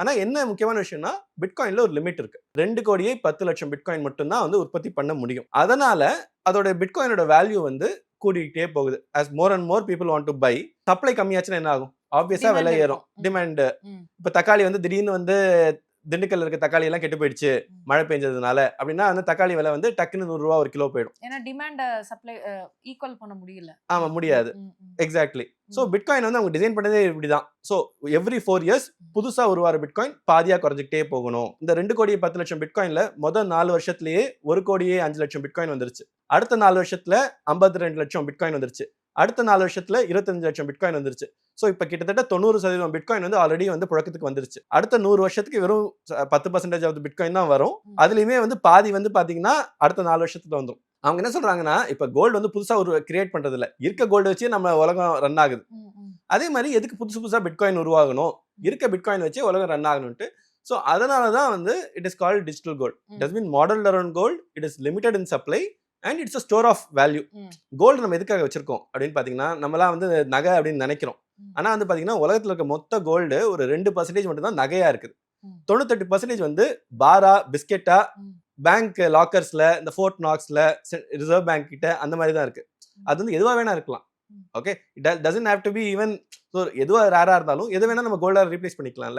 ஆனா என்ன முக்கியமான விஷயம்னா பிட்காயின்ல ஒரு லிமிட் இருக்கு. 2,10,00,000 பிட்காயின் மட்டும் தான் வந்து உற்பத்தி பண்ண முடியும். அதனால அதோட பிட்காயினோட வேல்யூ வந்து கூடிக்கிட்டே போகுது. as more and more people want to buy, supply கம்மியாச்சுன்னா என்ன ஆகும்? ஆப்வியஸா விலை ஏறும். டிமாண்ட். இப்ப தக்காளி வந்து திடீர்னு வந்து திண்டுக்கல்ல இருக்க தக்காளி எல்லாம் கெட்டு போயிடுச்சு மழை பெஞ்சதுனால அப்படின்னா அந்த தக்காளி விலை வந்து டக்குன்னு 100 ரூபா ஒரு கிலோ போயிடும். ஏன்னா டிமாண்ட் சப்ளை ஈக்குவல் பண்ண முடியல. ஆமா முடியாது. எக்ஸாக்ட்லி. சோ பிட்காயின் வந்து அவங்க டிசைன் பண்ணதே இப்படிதான். சோ எவ்ரி 4 இயர்ஸ் புதுசா உருவார பிட்காயின் பாதியா குறைஞ்சிட்டே போகணும். இந்த 2,10,00,000 பிட்காயின்ல முதல் 4 வருஷத்துலயே 1,05,00,000 பிட்காயின் வந்துருச்சு. அடுத்த 4 வருஷத்துல 52 லட்சம் பிட்காயின் வந்துருச்சு. அடுத்த 4 வருஷத்துல 25 லட்சம் பிட்காயின் வந்துருச்சு. சோ இப்ப கிட்டத்தட்ட 90% பிட்காயின் வந்து ஆல்ரெடி வந்து புழக்கத்துக்கு வந்துருச்சு. அடுத்த 100 வருஷத்துக்கு வெறும் 10% ஆஃப் பிட்காயின் தான் வரும். அதுலயுமே வந்து பாதி வந்து பாத்தீங்கன்னா அடுத்த 4 வருஷத்துல வந்துரும். அவங்க என்ன சொல்றாங்கன்னா இப்ப கோல்டு வந்து புதுசா ஒரு கிரியேட் பண்றது இல்ல, இருக்க கோல்டு வச்சு நம்ம உலகம் ரன் ஆகுது. அதே மாதிரி எதுக்கு புதுசா பிட்காயின் உருவாகணும், இருக்க பிட்காயின் வச்சு உலகம் ரன் ஆகணும்ட்டு. சோ அதனாலதான் வந்து it is called digital gold. It has been modelled around gold. It is limited in supply and it's a store of value. Gold நம்ம எதுக்காக வச்சிருக்கோம் அப்படின்னு பாத்தீங்கன்னா நம்மளாம் வந்து நகை அப்படின்னு நினைக்கிறோம். ஆனா வந்து பாத்தீங்கன்னா உலகத்துல இருக்க மொத்த கோல்டு ஒரு 2% மட்டும் தான் நகையா இருக்குது. 98% வந்து பாரா பிஸ்கெட்டா பேங்க் லாக்கர்ஸ்ல, இந்த ஃபோர்ட் நாக்ஸ்ல, ரிசர்வ் பேங்க் கிட்ட அந்த மாதிரி தான் இருக்கு. அது வந்து எதுவா வேணா இருக்கலாம். Okay, it doesn't have to be even எதுவா ரேரா இருந்தாலும் எது வேணா நம்ம கோல்டா ரீப்ளேஸ் பண்ணிக்கலாம்ல.